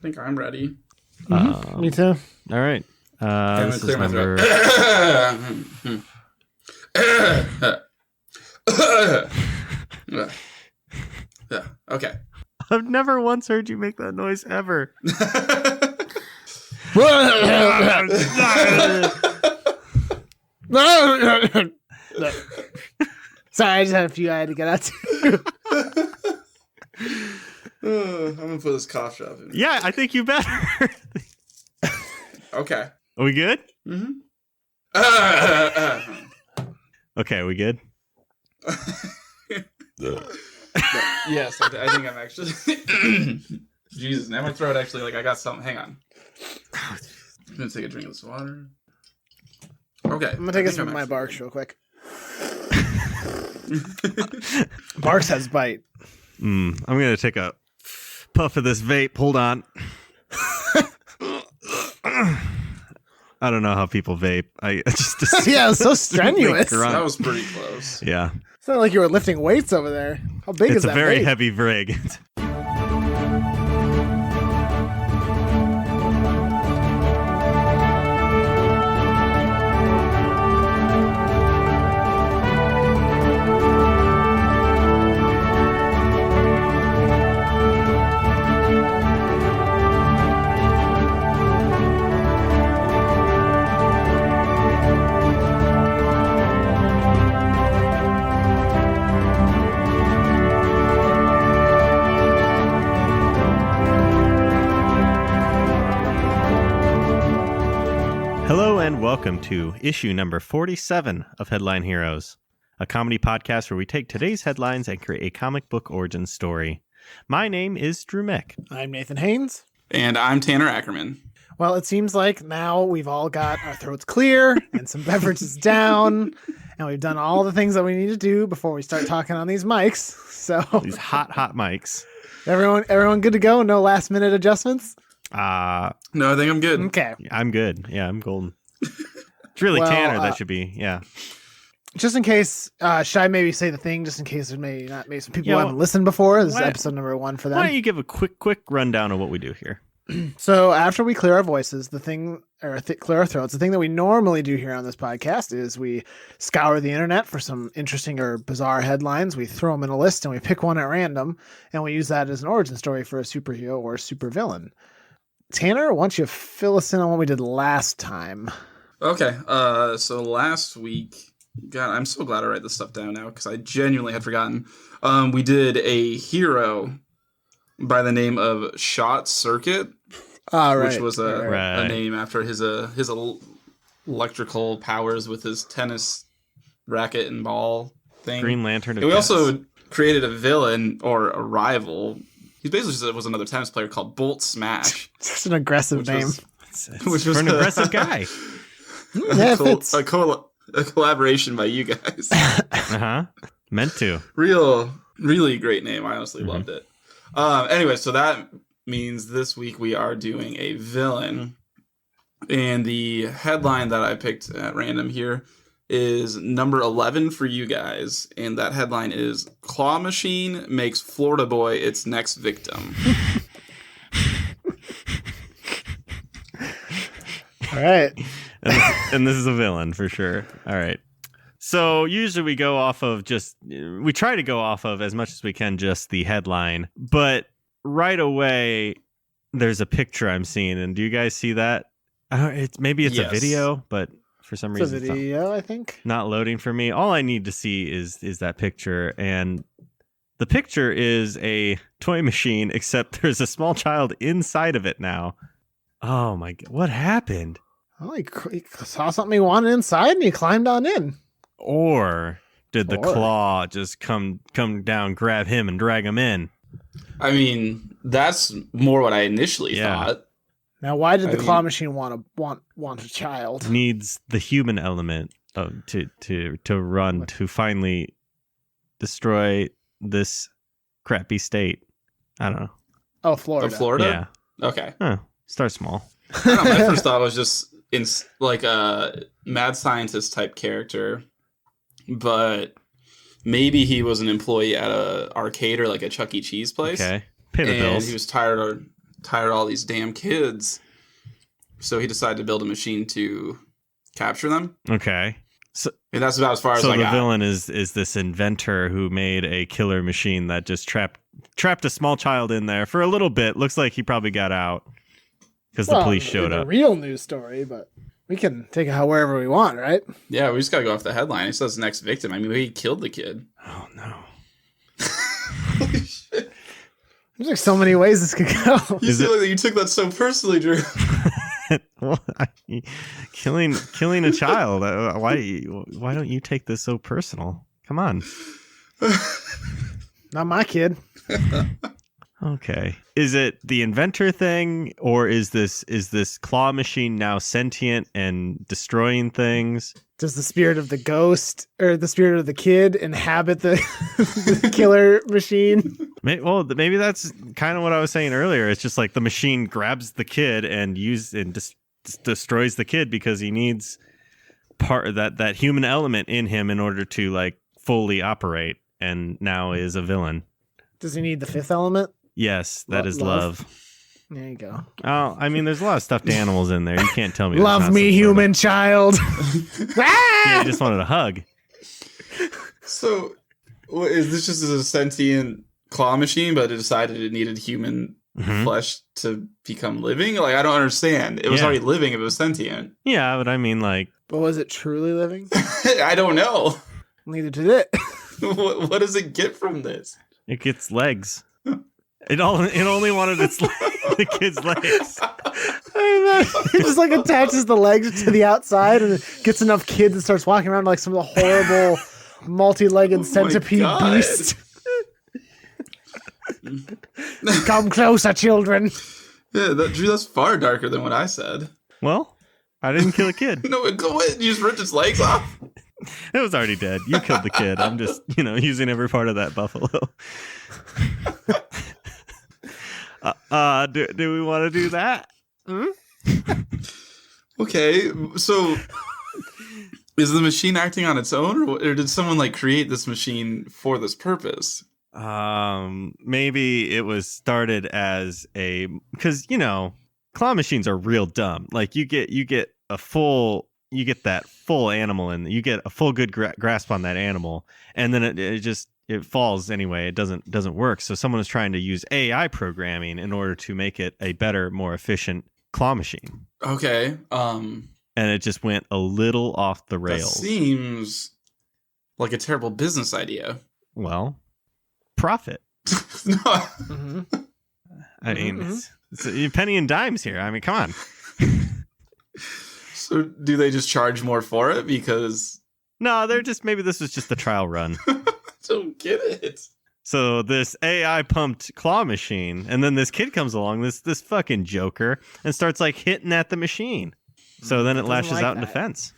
think I'm ready. Me too. All right. This is number... Yeah. Okay. I've never once heard you make that noise ever. Sorry, I just had a few I had to get out to. I'm gonna put this cough drop in. Yeah, I think you better. Okay. Are we good? Mm-hmm. Okay, are we good? Yes, I think I'm actually. Jesus, now my throat actually, like, I got something. Hang on. I'm gonna take a drink of this water. Okay. I'm gonna take a sip of my Barks real quick. Barks has bite. I'm gonna take a puff of this vape. Hold on. I don't know how people vape. I just yeah, it was so strenuous. That was pretty close. Yeah. It sounded like you were lifting weights over there. How big is that? It's a very vape? heavy rig. Hello and welcome to issue number 47 of Headline Heroes, a comedy podcast where we take today's headlines and create a comic book origin story. My name is Drew Mick. I'm Nathan Haynes. And I'm Tanner Ackerman. Well, it seems like now we've all got our throats clear and some beverages down, and we've done all the things that we need to do before we start talking on these mics. So These hot mics. Everyone good to go? No last minute adjustments? No, I think I'm good. Okay. I'm good. Yeah, I'm golden. It's really Tanner that should be. Yeah. Just in case, should I maybe say the thing just in case there's maybe some people who haven't listened before? This is episode number 1 for them. Why don't you give a quick rundown of what we do here? So after we clear our voices, clear our throats, the thing that we normally do here on this podcast is we scour the internet for some interesting or bizarre headlines. We throw them in a list and we pick one at random, and we use that as an origin story for a superhero or supervillain. Tanner, why don't you fill us in on what we did last time? Okay, so last week, God, I'm so glad I write this stuff down now because I genuinely had forgotten. We did a hero by the name of Shot Circuit, which was a name after his electrical powers with his tennis racket and ball thing. Green Lantern. And we also created a villain or a rival. He basically just was another tennis player called Bolt Smash. Just an aggressive name. Which was an aggressive guy. Yeah, a collaboration by you guys. Meant to. Really great name. I honestly loved it. Anyway, so that means this week we are doing a villain. And the headline that I picked at random here is number 11 for you guys. And that headline is Claw Machine Makes Florida Boy Its Next Victim. All right. And this is a villain for sure. All right. So usually we try to go off of as much as we can just the headline, but right away there's a picture I'm seeing, and do you guys see that? Maybe it's a video, but for some reason it's a video, I think. Not loading for me. All I need to see is that picture, and the picture is a toy machine, except there's a small child inside of it now. Oh my God, what happened? Well, he saw something he wanted inside and he climbed on in. Or did the claw just come down, grab him, and drag him in? I mean, that's more what I initially thought. Now, why did the claw machine want a child? Needs the human element to run to finally destroy this crappy state. I don't know. Oh, Florida. Florida? Yeah. Okay. Start small. I don't know, my first thought was just in like a mad scientist type character, but maybe he was an employee at a arcade or like a Chuck E. Cheese place. Okay, pay the bills. He was tired of tired of all these damn kids. So he decided to build a machine to capture them. Okay. And that's about as far as I got. So the villain is this inventor who made a killer machine that just trapped a small child in there for a little bit. Looks like he probably got out because the police showed up. A real news story, but we can take it wherever we want, right? Yeah, we just gotta go off the headline. It says next victim. I mean, he killed the kid. Oh no! Holy shit! There's like so many ways this could go. You took that so personally, Drew. Well, killing a child. Why don't you take this so personal? Come on. Not my kid. Okay. Is it the inventor thing, or is this claw machine now sentient and destroying things? Does the spirit of the ghost or the spirit of the kid inhabit the, the killer machine? Maybe that's kind of what I was saying earlier. It's just like the machine grabs the kid and destroys the kid because he needs part of that human element in him in order to like fully operate, and now is a villain. Does he need the fifth element? Yes, that is love. There you go. Oh, I mean, there's a lot of stuffed animals in there. You can't tell me. Love me, human child. Yeah, you just wanted a hug. So, is this just a sentient claw machine, but it decided it needed human flesh to become living? Like, I don't understand. It was already living if it was sentient. Yeah, but I mean, like... But was it truly living? I don't know. Neither did it. What does it get from this? It gets legs. It only wanted the kid's legs. It just like attaches the legs to the outside and gets enough kids and starts walking around like some of the horrible multi-legged centipede beast. Come closer, children. Yeah, Drew, that's far darker than what I said. Well, I didn't kill a kid. No, go ahead. You just ripped its legs off. It was already dead. You killed the kid. I'm just, using every part of that buffalo. Do we want to do that? Okay, so is the machine acting on its own, or did someone like create this machine for this purpose? Maybe it was started as because claw machines are real dumb. Like you get that full animal and you get a full good grasp on that animal, and then it falls anyway. It doesn't work. So someone is trying to use AI programming in order to make it a better, more efficient claw machine. Okay. And it just went a little off the rails. That seems like a terrible business idea. Well, profit. No. Mm-hmm. I mean, it's a penny and dimes here. I mean, come on. So do they just charge more for it because... No, maybe this was just the trial run. Don't get it. So this AI pumped claw machine, and then this kid comes along, this fucking joker, and starts like hitting at the machine. So then it lashes out in defense.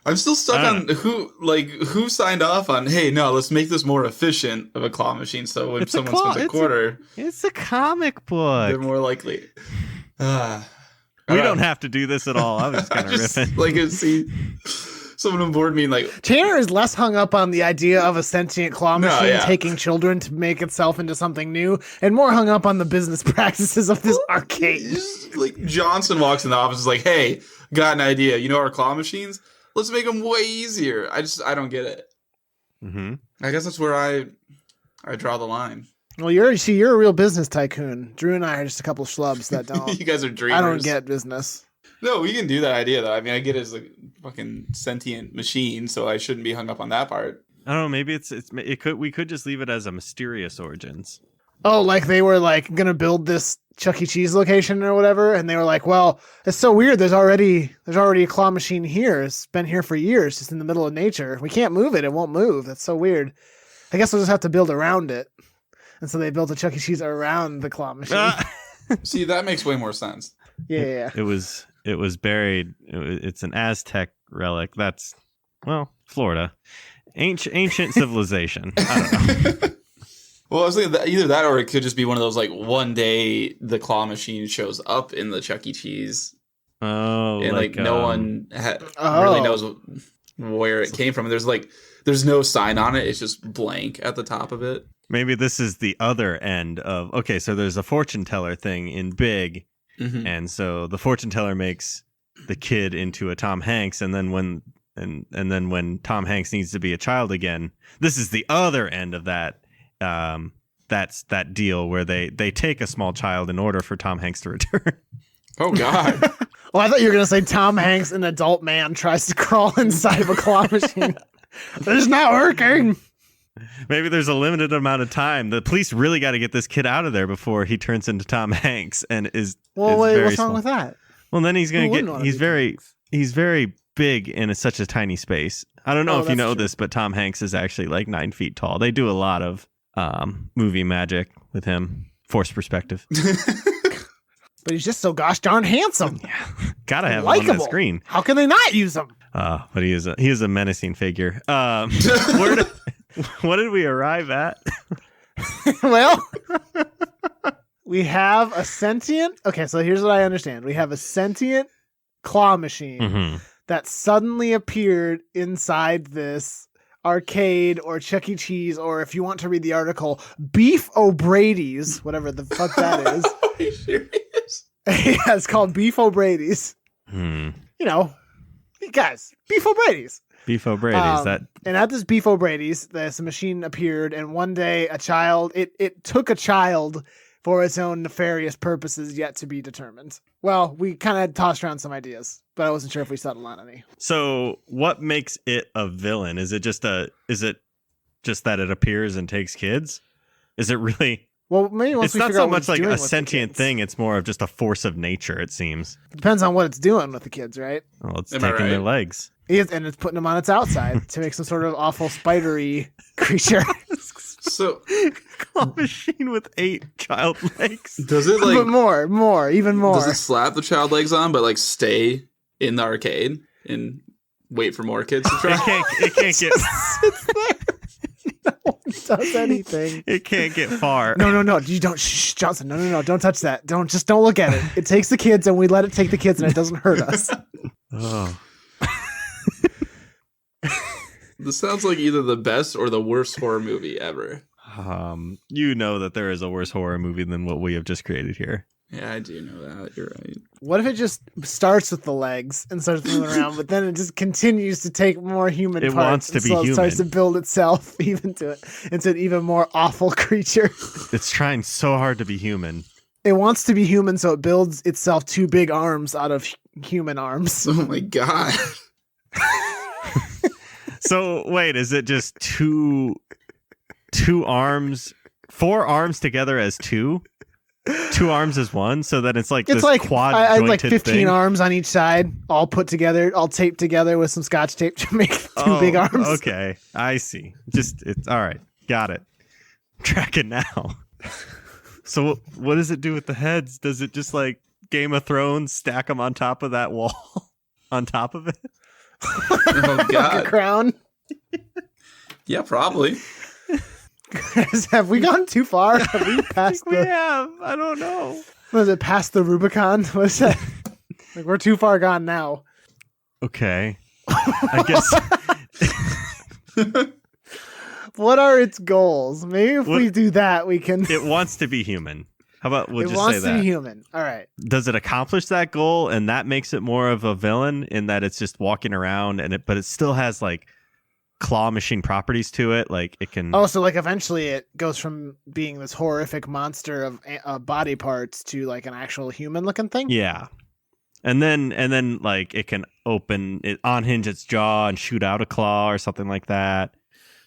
I'm still stuck on who signed off on, hey, no, let's make this more efficient of a claw machine. So when someone spends a quarter, it's a comic book. They're more likely. We don't have to do this at all. I was just kind of riffing. Like, see, someone on board me like... Tanner is less hung up on the idea of a sentient claw machine taking children to make itself into something new, and more hung up on the business practices of this arcade. Like, Johnson walks in the office and is like, hey, got an idea. You know our claw machines? Let's make them way easier. I don't get it. Mm-hmm. I guess that's where I draw the line. Well, you're a real business tycoon. Drew and I are just a couple schlubs that don't. You guys are dreamers. I don't get business. No, we can do that idea though. I mean, I get it as a fucking sentient machine, so I shouldn't be hung up on that part. I don't know. Maybe we could just leave it as a mysterious origins. Oh, like they were like gonna build this Chuck E. Cheese location or whatever, and they were like, "Well, it's so weird. There's already a claw machine here. It's been here for years, just in the middle of nature. We can't move it. It won't move. That's so weird. I guess we'll just have to build around it." And so they built a Chuck E. Cheese around the claw machine. See, that makes way more sense. Yeah. It was buried. It's an Aztec relic. That's Florida, ancient civilization. I don't know. Well, I was thinking either that or it could just be one of those, like, one day the claw machine shows up in the Chuck E. Cheese. Oh, and, like no one really knows where it came from. There's no sign on it. It's just blank at the top of it. Maybe this is the other end of, okay, so there's a fortune teller thing in Big, and so the fortune teller makes the kid into a Tom Hanks, and then when Tom Hanks needs to be a child again, this is the other end of that. That's that deal where they take a small child in order for Tom Hanks to return. Oh God. Well, I thought you were going to say Tom Hanks, an adult man, tries to crawl inside of a claw machine. It's not working. Maybe there's a limited amount of time. The police really got to get this kid out of there before he turns into Tom Hanks and is. Well, is wait, very what's small. wrong with that? Well, then he's going Who to wouldn't get. wanna He's very big in such a tiny space. I don't know if you that's know true. this, but Tom Hanks is actually like 9 feet tall. They do a lot of movie magic with him. Forced perspective. But he's just so gosh darn handsome. Gotta have him on the Likable. screen. How can they not use him? But he is a menacing figure. What did we arrive at? Well, we have a sentient. Okay, so here's what I understand. We have a sentient claw machine that suddenly appeared inside this arcade or Chuck E. Cheese, or if you want to read the article, Beef O'Brady's, whatever the fuck that is. Are you serious? Yeah, it's called Beef O'Brady's. You know, guys, Beef O'Brady's. Beef O'Brady's. And at this Beef O'Brady's, this machine appeared, and one day a child, it took a child for its own nefarious purposes yet to be determined. Well, we kind of tossed around some ideas, but I wasn't sure if we settled on any. So what makes it a villain? Is it just that it appears and takes kids? Is it really? Well, maybe once It's we not figure so out what much it's like doing a with the sentient kids. thing. It's more of just a force of nature, it seems. Depends on what it's doing with the kids, right? Well, it's Am I taking their right? legs. And it's putting them on its outside to make some sort of awful spidery creature. So Claw machine with 8 child legs. does it But like more, even more. does it slap the child legs on, but like stay in the arcade and wait for more kids to try? It can't get. It's there. No one does anything. It can't get far. No. You don't. Shh, Johnson. No. Don't touch that. Don't look at it. It takes the kids, and we let it take the kids, and it doesn't hurt us. Oh. This sounds like either the best or the worst horror movie ever. You know that there is a worse horror movie than what we have just created here. Yeah, I do know that. You're right. What if it just starts with the legs and starts moving around, but then it just continues to take more human It parts? wants to and be so it starts to human. build itself into an even more awful creature. It's trying so hard to be human. It wants to be human, so it builds itself 2 big arms out of human arms. Oh my God. So wait, is it just two arms, 4 arms together as 2? 2 arms as 1, so that it's like It's this like quad I jointed like 15 thing. arms on each side, all put together, all taped together with some scotch tape to make 2 big arms. Okay, I see. It's all right. Got it. Tracking now. So what does it do with the heads? Does it just like Game of Thrones stack them on top of that wall? On top of it? Oh Like a God. crown. Yeah, probably. Have we gone too far? Have we passed We the? have. I don't know. Was it past the Rubicon? What is that? Like we're too far gone now. Okay. I guess What are its goals? Maybe if we do that, we can. it wants to be human. How about we'll It just wants say to that? be human. All right. Does it accomplish that goal, and that makes it more of a villain in that it's just walking around but it still has like claw machine properties to it, like it can. Oh, so like eventually it goes from being this horrific monster of body parts to like an actual human-looking thing. Yeah, and then like it can unhinge its jaw and shoot out a claw or something like that.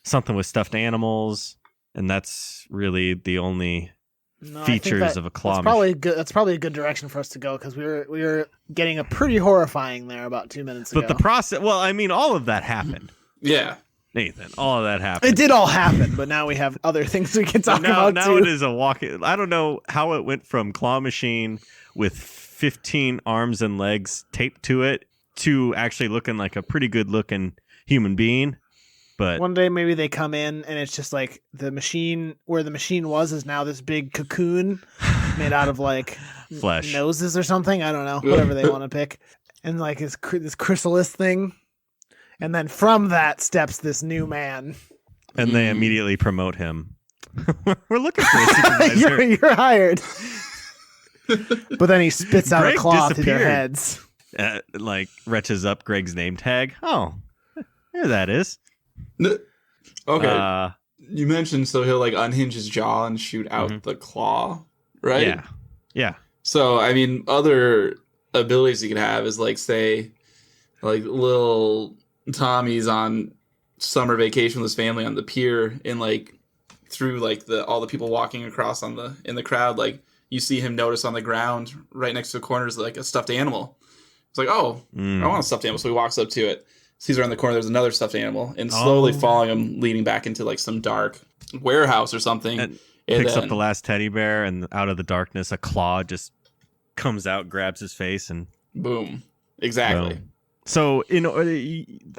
Something with stuffed animals, and that's really the only No, I think features of a claw That's machine. probably good. That's probably a good direction for us to go because we were getting a pretty horrifying there about 2 minutes ago. But the process, well, I mean, all of that happened, Yeah. Nathan. All of that happened. It did all happen, but now we have other things we can talk about now too. it is a walking. I don't know how it went from claw machine with 15 arms and legs taped to it to actually looking like a pretty good looking human being. But One day maybe they come in and it's just like the machine where the machine was is now this big cocoon made out of like Flesh. noses or something. I don't know, whatever they want to pick, and like this chrysalis thing, and then from that steps this new man. and they immediately promote him We're looking for a supervisor. you're hired. But then he spits out Greg a claw through their disappeared. heads. Like retches up Greg's name tag. Oh, there that is. Okay. You mentioned so he'll like unhinge his jaw and shoot out the claw, right? Yeah. Yeah. So I mean, other abilities you could have is like say, like little Tommy's on summer vacation with his family on the pier, and like through like all the people walking across in the crowd, like you see him notice on the ground right next to the corner is like a stuffed animal. It's like, oh, I want a stuffed animal. So he walks up to it, sees around the corner there's another stuffed animal, and slowly following him, leading back into like some dark warehouse or something. And picks up the last teddy bear, and out of the darkness, a claw just comes out, grabs his face, and boom. Exactly. Boom. So,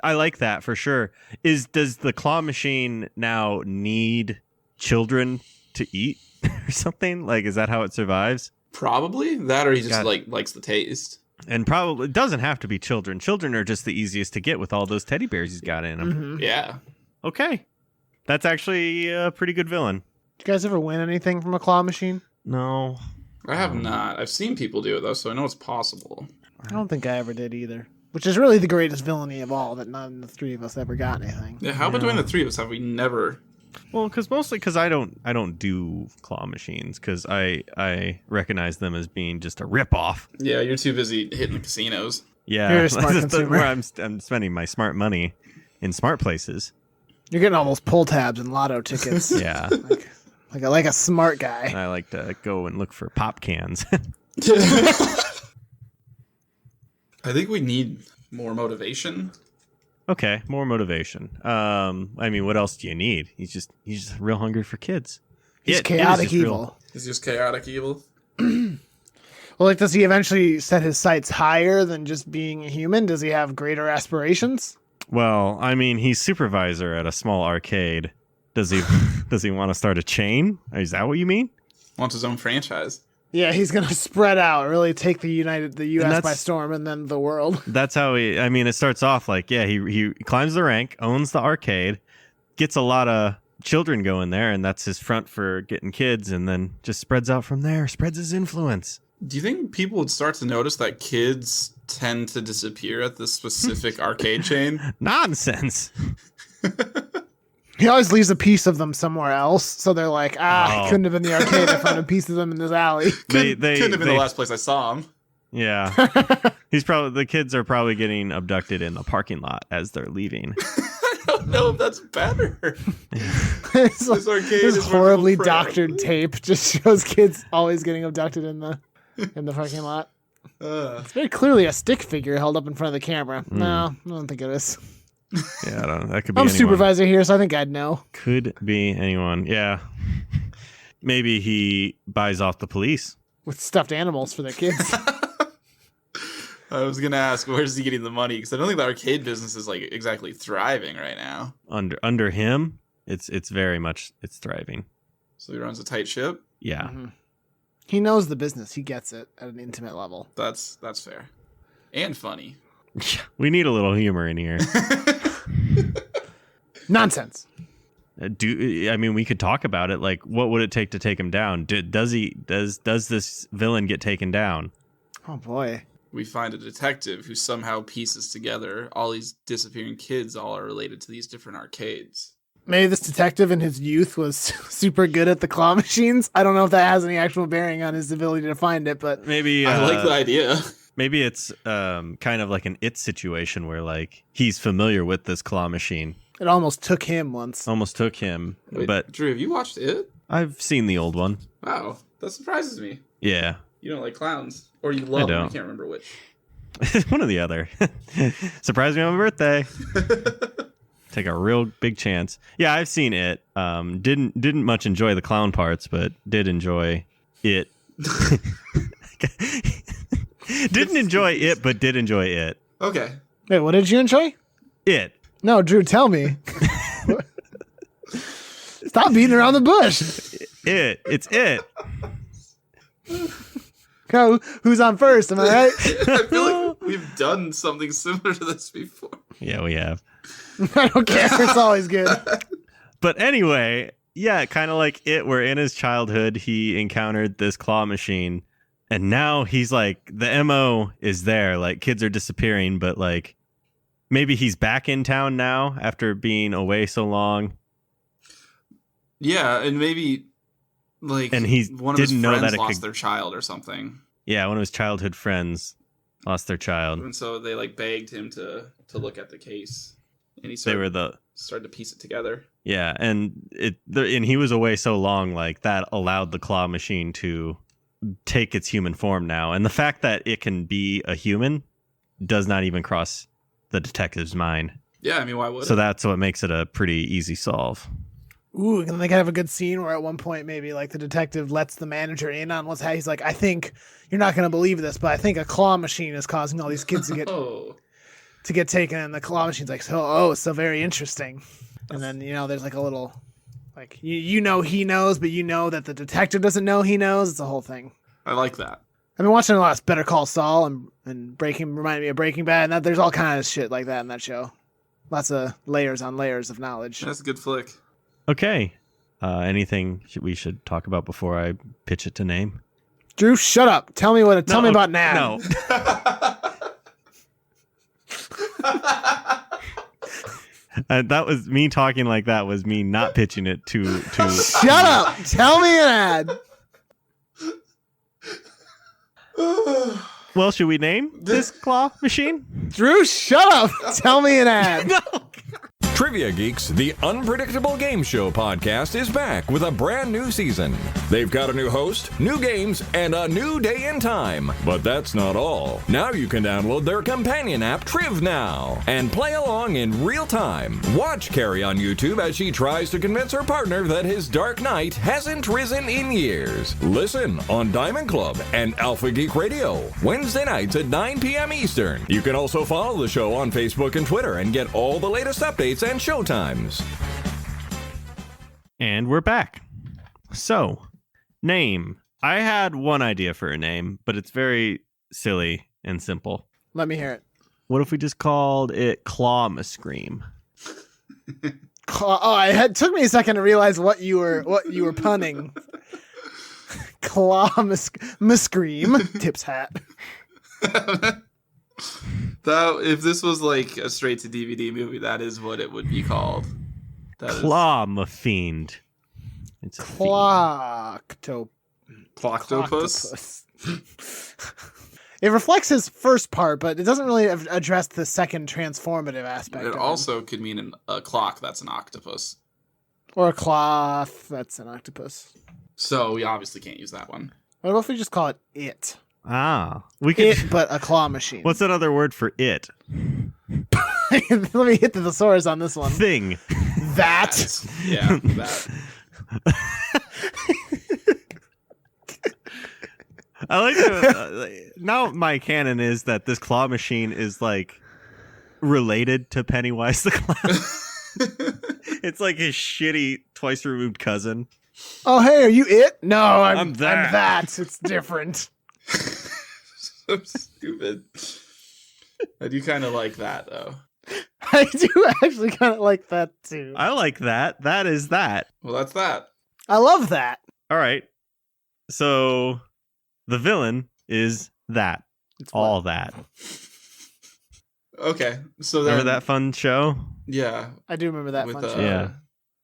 I like that for sure. Does the claw machine now need children to eat or something? Like, is that how it survives? Probably that, or he just likes the taste. And probably it doesn't have to be children. Children are just the easiest to get with all those teddy bears he's got in him. Mm-hmm. Yeah. Okay. That's actually a pretty good villain. Did you guys ever win anything from a claw machine? No. I have not. I've seen people do it, though, so I know it's possible. I don't think I ever did either. Which is really the greatest villainy of all, that none of the three of us ever got anything. Yeah, how between the three of us have we never... Well, mostly because I don't do claw machines, because I recognize them as being just a ripoff. Yeah, you're too busy hitting the casinos. Yeah, You're a smart that's consumer. where I'm spending my smart money in smart places. You're getting all those pull tabs and lotto tickets. Yeah, like a smart guy. and I like to go and look for pop cans. I think we need more motivation. Okay, more motivation. I mean, what else do you need? He's just real hungry for kids. He's It is chaotic just evil. He's just chaotic evil. Well, like, does he eventually set his sights higher than just being a human? Does he have greater aspirations? Well, I mean, he's supervisor at a small arcade. Does he want to start a chain? Is that what you mean? Wants his own franchise. Yeah, he's gonna spread out, really take the U.S. by storm, and then the world. That's how it starts off like, yeah, he climbs the rank, owns the arcade, gets a lot of children going there, and that's his front for getting kids, and then just spreads out from there, spreads his influence. Do you think people would start to notice that kids tend to disappear at this specific arcade chain? Nonsense. He always leaves a piece of them somewhere else, so they're like, it couldn't have been the arcade. I found a piece of them in this alley. Couldn't have been the last place I saw him. Yeah. The kids are probably getting abducted in the parking lot as they're leaving. I don't know if that's better. This horribly doctored tape just shows kids always getting abducted in the parking lot. It's very clearly a stick figure held up in front of the camera. No, I don't think it is. Yeah, I don't know. That could be I'm anyone. supervisor here, so I think I'd know. Could be anyone. Yeah. Maybe he buys off the police. With stuffed animals for their kids. I was going to ask, where's he getting the money? Because I don't think the arcade business is like exactly thriving right now. Under him, it's very much, it's thriving. So he runs a tight ship? Yeah. Mm-hmm. He knows the business. He gets it at an intimate level. That's fair. And funny. We need a little humor in here. Nonsense. We could talk about it. Like, what would it take to take him down? Does this villain get taken down? Oh boy. We find a detective who somehow pieces together all these disappearing kids all are related to these different arcades. Maybe this detective in his youth was super good at the claw machines. I don't know if that has any actual bearing on his ability to find it, but maybe I like the idea. Maybe it's kind of like an It situation where like he's familiar with this claw machine. It almost took him once. Wait, but Drew, have you watched It? I've seen the old one. Wow, that surprises me. Yeah. You don't like clowns, or you love them. I can't remember which. One or the other. Surprised me on my birthday. Take a real big chance. Yeah, I've seen It. Didn't much enjoy the clown parts, but did enjoy It. Didn't enjoy It, but did enjoy It. Okay. Wait, what did you enjoy? It. No, Drew, tell me. Stop beating around the bush. It's It. Go, who's on first? Am I right? I feel like we've done something similar to this before. Yeah, we have. I don't care. It's always good. But anyway, Yeah, kind of like it, where in his childhood he encountered this claw machine, and now he's like, the MO is there, like kids are disappearing, but like maybe he's back in town now after being away so long. Yeah, and maybe like And he one of didn't his know friends that it lost could- their child or something. Yeah, one of his childhood friends lost their child. And so they like begged him to look at the case. And he They were started to piece it together. Yeah, and he was away so long, like that allowed the claw machine to take its human form now. And the fact that it can be a human does not even cross the detective's mind. Yeah, I mean, why would So it? that's what makes it a pretty easy solve. Ooh, and they could have a good scene where at one point maybe like the detective lets the manager in on what's happening. He's like, I think you're not going to believe this, but I think a claw machine is causing all these kids to get Oh. to get taken, and the claw machine's like, so very interesting. And then, there's like a little, like, he knows, but that the detective doesn't know he knows. It's a whole thing. I like that. I've been watching a lot of Better Call Saul and reminded me of Breaking Bad, and that there's all kind of shit like that in that show. Lots of layers on layers of knowledge. That's a good flick. Okay. Anything we should talk about before I pitch it to name? Drew, shut up. Tell me about Nad. No. That was me talking like that was me not pitching it to Shut up. Tell me an ad. Well, should we name this claw machine? Drew, shut up. Tell me an ad. No. Trivia Geeks, the Unpredictable Game Show podcast, is back with a brand new season. They've got a new host, new games, and a new day and time. But that's not all. Now you can download their companion app, Triv Now, and play along in real time. Watch Carrie on YouTube as she tries to convince her partner that his Dark Knight hasn't risen in years. Listen on Diamond Club and Alpha Geek Radio, Wednesday nights at 9 p.m. Eastern. You can also follow the show on Facebook and Twitter and get all the latest updates and showtimes. And we're back. So, name. I had one idea for a name, but it's very silly and simple. Let me hear it. What if we just called it Claw-ma-Scream? It took me a second to realize what you were punning. Claw-ma-scream. Tips hat. That if this was like a straight to DVD movie, that is what it would be called. Claw-ma-fiend. It's a fiend. Cloctopus. It reflects his first part, but it doesn't really address the second transformative aspect. It of also could mean a clock that's an octopus. or a cloth that's an octopus. So we obviously can't use that one. What if we just call it it? Ah, we could. It, but a claw machine. What's another word for it? Let me hit the thesaurus on this one. Thing. That. Yeah, that. I like to, now my canon is that this claw machine is like related to Pennywise the Clown. It's like his shitty twice removed cousin. Oh, hey, are you it? No, I'm that. I'm that. It's different. So stupid. I do kind of like that, though. I do actually kind of like that, too. I like that. That is that. Well, that's that. I love that. All right. So the villain is that. It's All that. Okay, so then, Remember that fun show? Yeah, I do remember that with fun show. Yeah.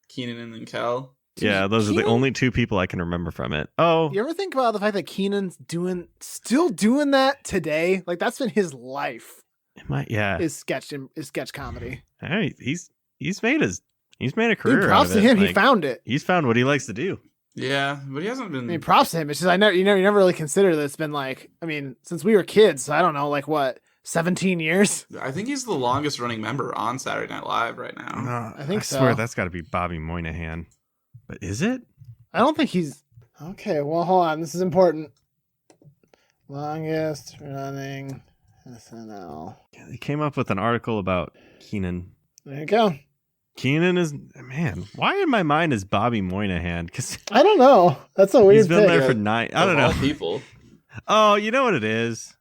Kenan and Kel. Yeah, those are the Kenan? only two people I can remember from it. Oh, You ever think about the fact that Kenan's still doing that today? Like that's been his life. it might, yeah. Is sketch comedy. Hey, he's made a career Dude, out props of to it. him. He Like, found it. he's found what he likes to do. Yeah, but he hasn't been. I mean, props to him. It's just you never really consider that it's been like, I mean, since we were kids, so I don't know, like what, 17 years? I think he's the longest running member on Saturday Night Live right now. I think I swear so. that's got to be Bobby Moynihan. But is it? I don't think he's okay. Well, hold on. This is important. Longest running SNL. Yeah, they came up with an article about Kenan. There you go. Kenan is, man, why in my mind is Bobby Moynihan? Because I don't know. That's a weird he's been thing. there Yeah, for 9. I Of don't all know. people. Oh, you know what it is?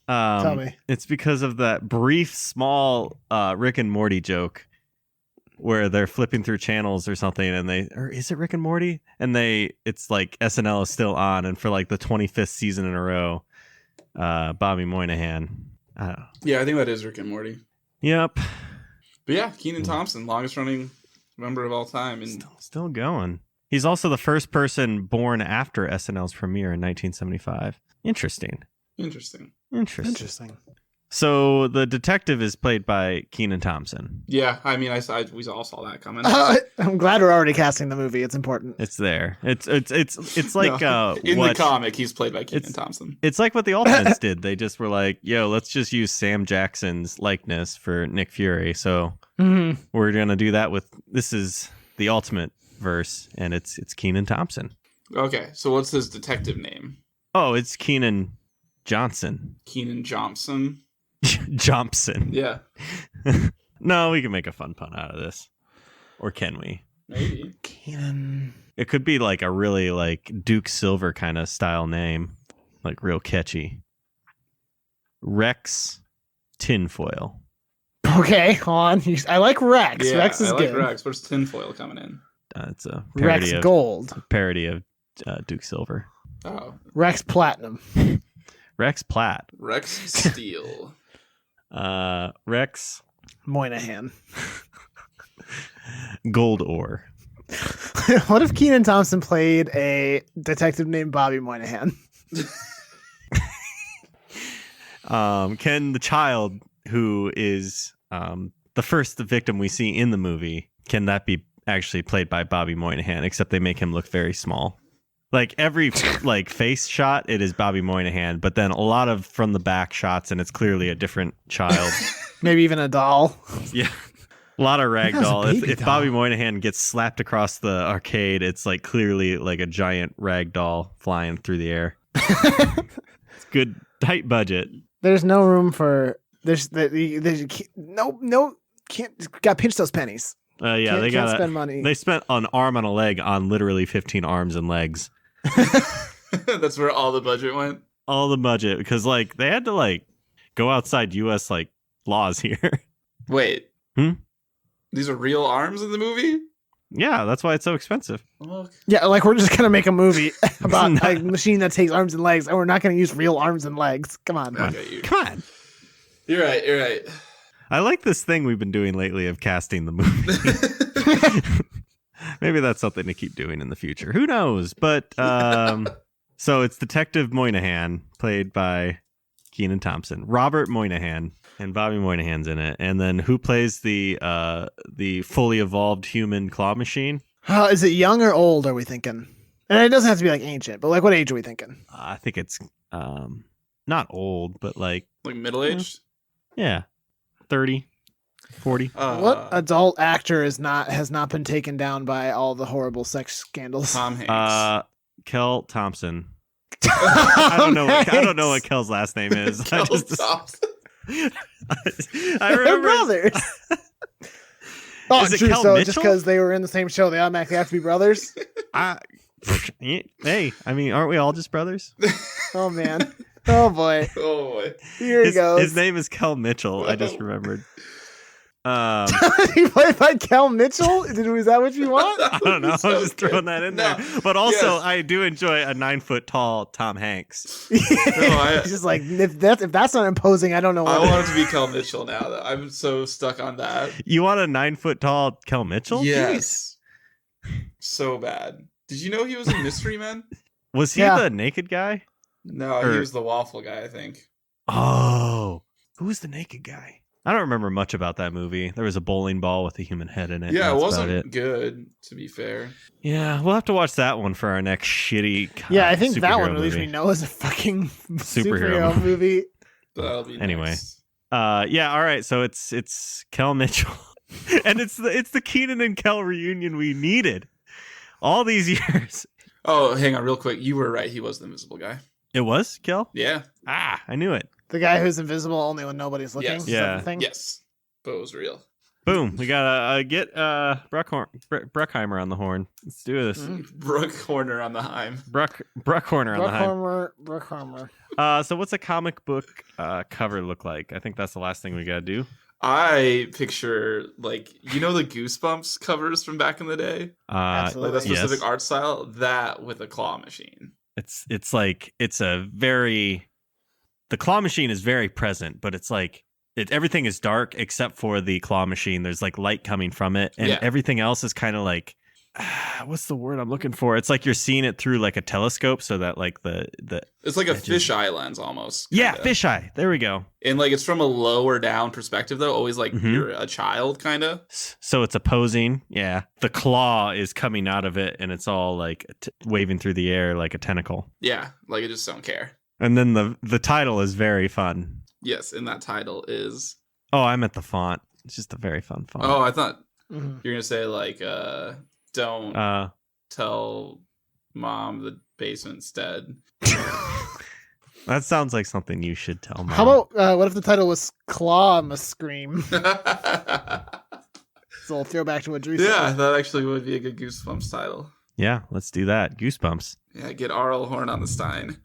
Tell me. It's because of that brief, small Rick and Morty joke where they're flipping through channels or something, and or is it Rick and Morty? And it's like SNL is still on, and for like the 25th season in a row, Bobby Moynihan. I don't know. Yeah, I think that is Rick and Morty. Yep. But yeah, Kenan Thompson, longest running member of all time, and Still going. He's also the first person born after SNL's premiere in 1975. Interesting. So the detective is played by Kenan Thompson. Yeah, I mean, we all saw that coming. I'm glad we're already casting the movie. It's important. It's there. It's like in the comic, he's played by Kenan Thompson. It's like what the Ultimates did. They just were like, "Yo, let's just use Sam Jackson's likeness for Nick Fury." So we're gonna do that with this is the Ultimate verse, and it's Kenan Thompson. Okay, so what's his detective name? Oh, it's Kenan Johnson. Kenan Johnson. Johnson. Yeah. No, we can make a fun pun out of this. Or can we? Maybe. Kenan. It could be like a really like Duke Silver kind of style name. Like real catchy. Rex Tinfoil. Okay, hold on. I like Rex. Yeah, Rex is I like good. Rex. Where's tinfoil coming in? It's a Rex Gold. Parody of Duke Silver. Oh. Rex Platinum. Rex Platt. Rex Steel. Rex Moynihan. Gold Ore. What if Kenan Thompson played a detective named Bobby Moynihan? Can the child who is the first victim we see in the movie, can that be actually played by Bobby Moynihan, except they make him look very small? Like every like face shot, it is Bobby Moynihan, but then a lot of from the back shots, and it's clearly a different child. Maybe even a doll. Yeah. A lot of ragdoll. If doll. Bobby Moynihan gets slapped across the arcade, it's like clearly like a giant ragdoll flying through the air. It's good, tight budget. There's no room for there's no can't got pinch those pennies. Yeah, they can't got spend money. They spent an arm and a leg on literally 15 arms and legs. That's where all the budget went. All the budget, because like they had to like go outside U.S. like laws here. Wait. These are real arms in the movie? Yeah, that's why it's so expensive. Okay. Yeah, like we're just gonna make a movie about a machine that takes arms and legs, and we're not gonna use real arms and legs. Come on, Come on. You're right. I like this thing we've been doing lately of casting the movie. Maybe that's something to keep doing in the future. Who knows? But so it's Detective Moynihan, played by Kenan Thompson, Robert Moynihan, and Bobby Moynihan's in it. And then who plays the fully evolved human claw machine? Is it young or old? Are we thinking? And it doesn't have to be like ancient, but like what age are we thinking? I think it's not old, but like middle-aged? Yeah, 30, 40. What adult actor has not been taken down by all the horrible sex scandals? Tom Hanks. Kel Thompson. I don't know what Kel's last name is. Thompson. I remember They're brothers. Is it true. Kel So Mitchell? just because they were in the same show, they automatically have to be brothers. Hey, I mean, aren't we all just brothers? Oh man. Oh boy. Oh boy. Here he goes. His name is Kel Mitchell. I just remembered. He played by Kel Mitchell? Was that what you want? I don't know. So I was just throwing that in there. But also, Yes. I do enjoy a 9-foot-tall Tom Hanks. He's just like, if that's not imposing, I don't know I what. want it to be Kel Mitchell now. Though. I'm so stuck on that. You want a 9-foot-tall Kel Mitchell? Yes. So bad. Did you know he was in Mystery Men? Was he Yeah. the naked guy? No, he was the waffle guy, I think. Oh, who was the naked guy? I don't remember much about that movie. There was a bowling ball with a human head in it. Yeah, and it that's about wasn't good, to be fair. Yeah, we'll have to watch that one for our next shitty. Yeah, I think that one, superhero at least we movie. know, is a fucking Superhero superhero movie. That'll be Anyway. next. Yeah, all right. So it's Kel Mitchell, and it's the Kenan and Kel reunion we needed all these years. Oh, hang on, real quick. You were right. He was the invisible guy. It was Kel. Yeah. I knew it. The guy who's invisible only when nobody's looking. Yes. Is that Yeah. the thing? Yes. But it was real. Boom. We gotta get Bruckheimer on the horn. Let's do this. Brooke Horner on the Heim. Bruckhorner on the high. Bruckheimer. So what's a comic book cover look like? I think that's the last thing we gotta do. I picture like the Goosebumps covers from back in the day, Absolutely. like that specific Yes. art style. That with a claw machine. It's like the claw machine is very present, but it's like everything is dark except for the claw machine. There's like light coming from it, and everything else is kind of like what's the word I'm looking for? It's like you're seeing it through like a telescope, so that like the it's like a fisheye lens almost. Yeah, fisheye. There we go. And like it's from a lower down perspective though, always like you're a child kind of. So it's opposing. Yeah, the claw is coming out of it, and it's all like waving through the air like a tentacle. Yeah, like I just don't care. And then the title is very fun. Yes, and that title is. Oh, I meant the font. It's just a very fun font. Oh, I thought you were gonna say like don't tell mom the basement's dead. That sounds like something you should tell mom. How about what if the title was Claw Must Scream? It's a little throwback to what Drew said. Yeah, that actually would be a good Goosebumps title. Yeah, let's do that. Goosebumps. Yeah, get R.L. Horn on the Stein.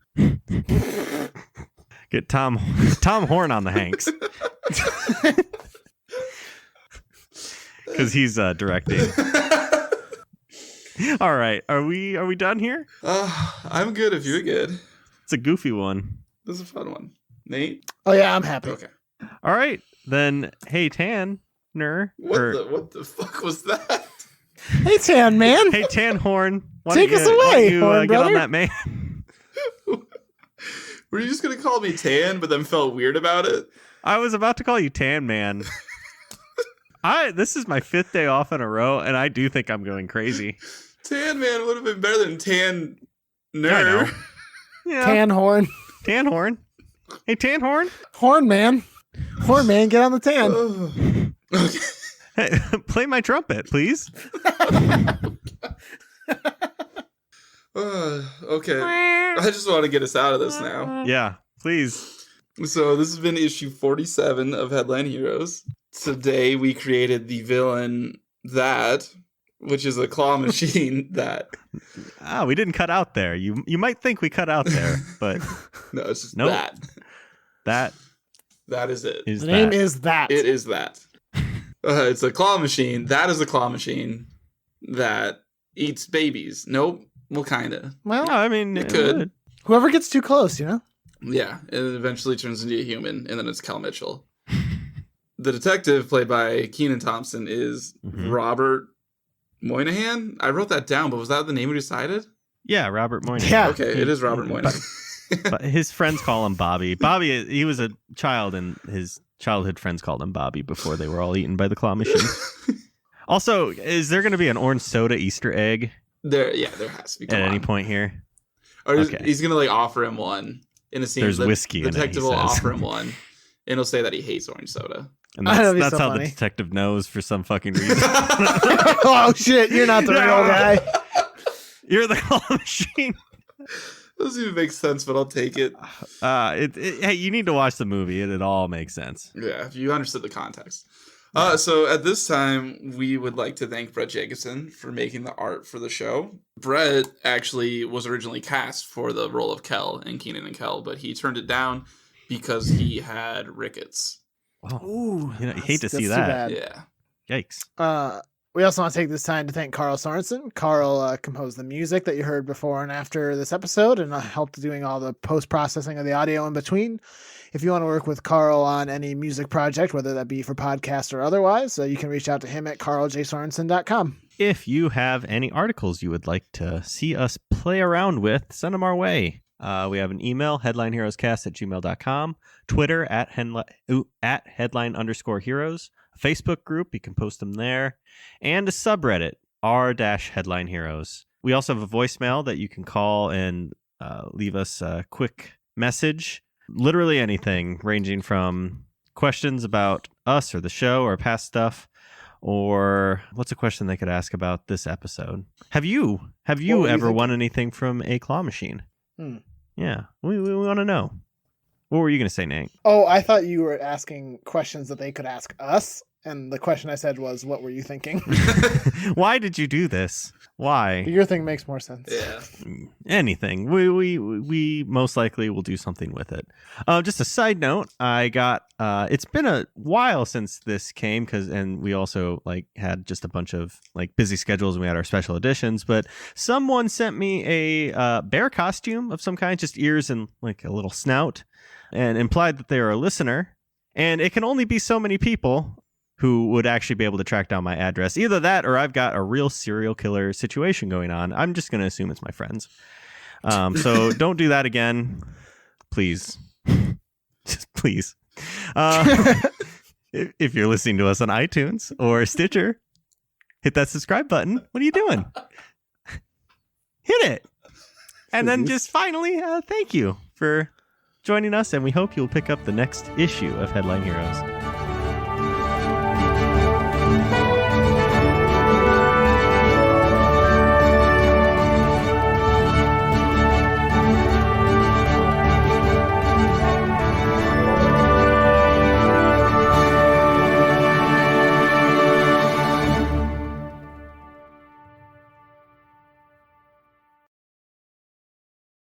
Get Tom Horn on the Hanks. Because he's directing. All right, are we done here? I'm good if you're good. It's a goofy one. This is a fun one. Nate? Oh yeah, I'm happy. Okay. All right, then. Hey, Tanner. What the fuck was that? Hey Tan Man. Hey, Tan Horn. Take us away, Horn get brother. on that man. Were you just gonna call me Tan, but then felt weird about it? I was about to call you Tan Man. This is my 5th day off in a row, and I do think I'm going crazy. Tan Man would have been better than Tan Yeah, I know. Nerd. Yeah. Tan Horn. Tan Horn. Hey, Tan Horn. Horn Man. Horn Man, get on the tan. Okay. Hey, play my trumpet, please. Okay. I just want to get us out of this now. Yeah, please. So this has been issue 47 of Headline Heroes. Today we created the villain which is a claw machine that. We didn't cut out there. You might think we cut out there, but No, it's just Nope. that. that That is it. is The that. name is that. It is that. It's a claw machine. That is a claw machine that eats babies. Nope. Well, kind of. Well, No, I mean, It could. would. whoever gets too close, you know? Yeah, it eventually turns into a human, and then it's Kel Mitchell. The detective, played by Kenan Thompson, is Robert Moynihan. I wrote that down, but was that the name we decided? Yeah, Robert Moynihan. Yeah. Okay, it is Robert Moynihan. But his friends call him Bobby. Bobby, he was a child, and his childhood friends called him Bobby before they were all eaten by the claw machine. Also, is there going to be an orange soda Easter egg there has to be. at any point here? Or Okay. he's gonna offer him one in a scene. There's the whiskey in it, he detective will says. offer him one, and he'll say that he hates orange soda. And That'd be that's so how funny. the detective knows for some fucking reason. Oh shit, you're not the real guy. You're the claw machine. Doesn't even make sense, but I'll take it. Hey, you need to watch the movie. It all makes sense. Yeah, if you understood the context. So at this time, we would like to thank Brett Jacobson for making the art for the show. Brett actually was originally cast for the role of Kel in Kenan and Kel, but he turned it down because he had rickets. Wow. Ooh, You hate to see that's too that. bad. Yeah. Yikes. We also want to take this time to thank Carl Sorenson. Carl composed the music that you heard before and after this episode and helped doing all the post-processing of the audio in between. If you want to work with Carl on any music project, whether that be for podcast or otherwise, you can reach out to him at carljsorensen.com. If you have any articles you wowould like to see us play around with, send them our way. We have an email, headlineheroescast@gmail.com, Twitter at headline_heroes, a Facebook group, you can post them there, and a subreddit, r-headline heroes. We also have a voicemail that you can call and leave us a quick message. Literally anything, ranging from questions about us or the show or past stuff, or what's a question they could ask about this episode? Have you What were you ever thinking? won anything from a claw machine? Hmm. Yeah, we want to know. What were you going to say, Nate? Oh, I thought you were asking questions that they could ask us And the question I said was, what were you thinking? Why did you do this? Why? Your thing makes more sense. Yeah. Anything. We most likely will do something with it. Just a side note, I got it's been a while since this came and we also like had just a bunch of like busy schedules and we had our special editions, but someone sent me a bear costume of some kind, just ears and like a little snout, and implied that they are a listener, and it can only be so many people who would actually be able to track down my address. Either that or I've got a real serial killer situation going on. I'm just going to assume it's my friends. So don't do that again. Please. Just please. If you're listening to us on iTunes or Stitcher, hit that subscribe button. What are you doing? Hit it. And then just finally, thank you for joining us. And we hope you'll pick up the next issue of Headline Heroes.